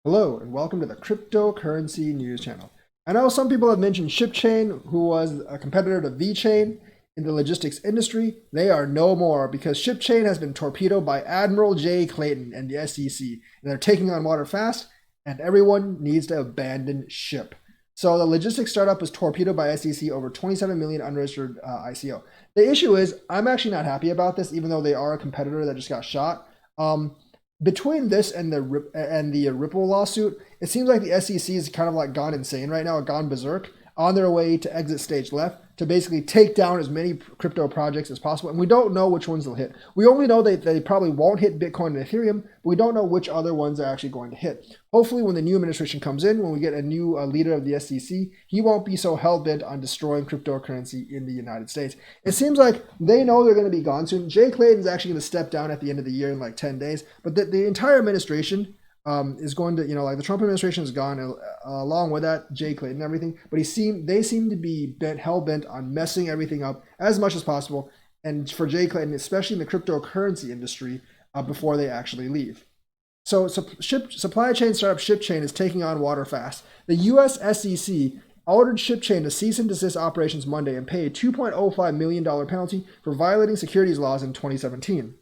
Hello and welcome to the Cryptocurrency News Channel. I know some people have mentioned Shipchain, who was a competitor to VeChain in the logistics industry. They are no more because Shipchain has been torpedoed by Admiral Jay Clayton and the SEC, and they're taking on water fast, and everyone needs to abandon ship. So the logistics startup was torpedoed by SEC over 27 million unregistered ICO. The issue is, I'm actually not happy about this, even though they are a competitor that just got shot. Between this and the Ripple lawsuit, it seems like the SEC is kind of like gone insane right now, gone berserk, on their way to exit stage left to basically take down as many crypto projects as possible. And we don't know which ones they'll hit. We only know that they probably won't hit Bitcoin and Ethereum, but we don't know which other ones they're actually going to hit. Hopefully when the new administration comes in, when we get a new leader of the SEC, he won't be so hell-bent on destroying cryptocurrency in the United States. It seems like they know they're going to be gone soon. Jay Clayton's actually going to step down at the end of the year in like 10 days, but the entire administration is going to, like the Trump administration is gone, along with that, Jay Clayton and everything. But they seem to be hell bent on messing everything up as much as possible. And for Jay Clayton, especially in the cryptocurrency industry, before they actually leave. So supply chain startup Shipchain is taking on water fast. The U.S. SEC ordered Shipchain to cease and desist operations Monday and pay a $2.05 million penalty for violating securities laws in 2017.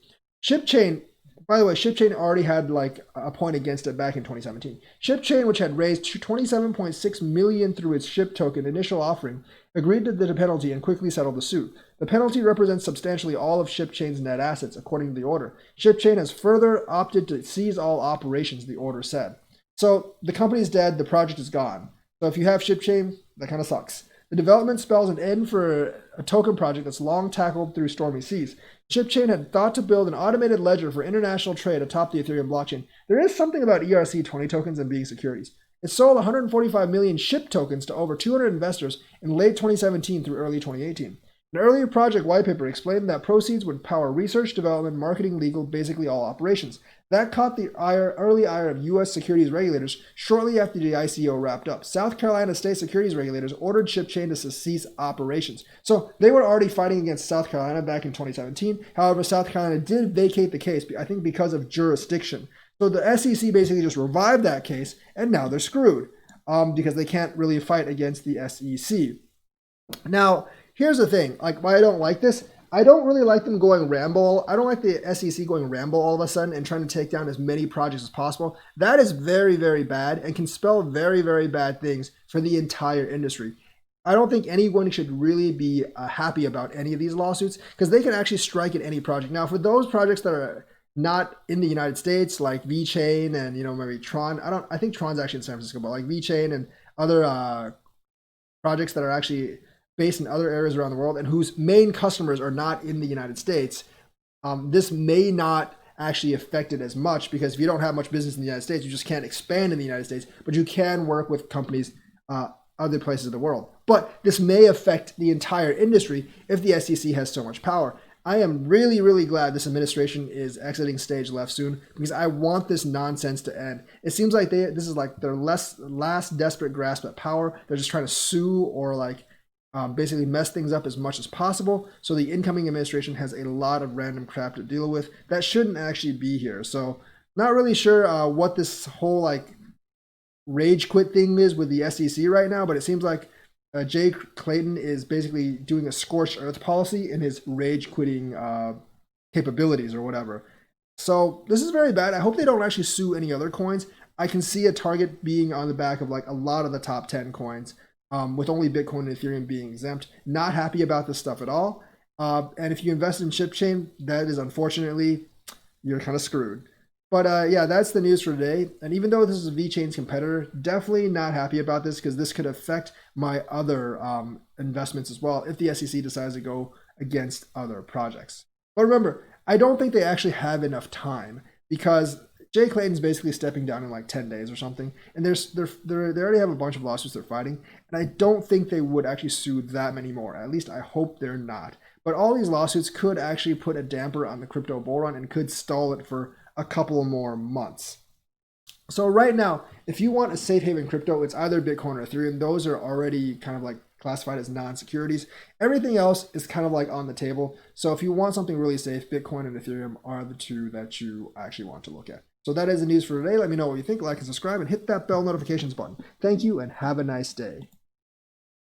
Shipchain, by the way, Shipchain already had like a point against it back in 2017. Shipchain, which had raised 27.6 million through its SHIP token initial offering, agreed to the penalty and quickly settled the suit. The penalty represents substantially all of Shipchain's net assets, according to the order. Shipchain has further opted to cease all operations, the order said. So the company's dead, the project is gone. So if you have Shipchain, that kind of sucks. The development spells an end for a token project that's long tackled through stormy seas. Shipchain had thought to build an automated ledger for international trade atop the Ethereum blockchain. There is something about ERC-20 tokens and being securities. It sold 145 million SHIP tokens to over 200 investors in late 2017 through early 2018. An earlier project white paper explained that proceeds would power research, development, marketing, legal, basically all operations. That caught the early ire of U.S. securities regulators shortly after the ICO wrapped up. South Carolina state securities regulators ordered Shipchain to cease operations. So they were already fighting against South Carolina back in 2017. However, South Carolina did vacate the case, I think because of jurisdiction. So the SEC basically just revived that case, and now they're screwed because they can't really fight against the SEC. Now, here's the thing, like why I don't like this. I don't really like them going ramble. I don't like the SEC going ramble all of a sudden and trying to take down as many projects as possible. That is very, very bad and can spell very, very bad things for the entire industry. I don't think anyone should really be happy about any of these lawsuits because they can actually strike at any project. Now, for those projects that are not in the United States, like VeChain and maybe Tron. I think Tron's actually in San Francisco, but like VeChain and other projects that are actually based in other areas around the world and whose main customers are not in the United States, this may not actually affect it as much because if you don't have much business in the United States, you just can't expand in the United States, but you can work with companies other places of the world. But this may affect the entire industry if the SEC has so much power. I am really, really glad this administration is exiting stage left soon because I want this nonsense to end. It seems like this is like their last desperate grasp at power. They're just trying to sue or basically mess things up as much as possible. So the incoming administration has a lot of random crap to deal with that shouldn't actually be here. So not really sure what this whole rage quit thing is with the SEC right now, but it seems like Jay Clayton is basically doing a scorched earth policy in his rage quitting capabilities or whatever. So this is very bad. I hope they don't actually sue any other coins. I can see a target being on the back of a lot of the top 10 coins. With only Bitcoin and Ethereum being exempt. Not happy about this stuff at all. And if you invest in Shipchain, that is unfortunately, you're kind of screwed. But yeah, that's the news for today. And even though this is a VeChain's competitor, definitely not happy about this because this could affect my other investments as well if the SEC decides to go against other projects. But remember, I don't think they actually have enough time because Jay Clayton's basically stepping down in like 10 days or something. And they already have a bunch of lawsuits they're fighting. And I don't think they would actually sue that many more. At least I hope they're not. But all these lawsuits could actually put a damper on the crypto bull run and could stall it for a couple more months. So right now, if you want a safe haven crypto, it's either Bitcoin or Ethereum. Those are already kind of classified as non-securities. Everything else is kind of on the table. So if you want something really safe, Bitcoin and Ethereum are the two that you actually want to look at. So that is the news for today. Let me know what you think, like and subscribe, and hit that bell notifications button. Thank you, and have a nice day.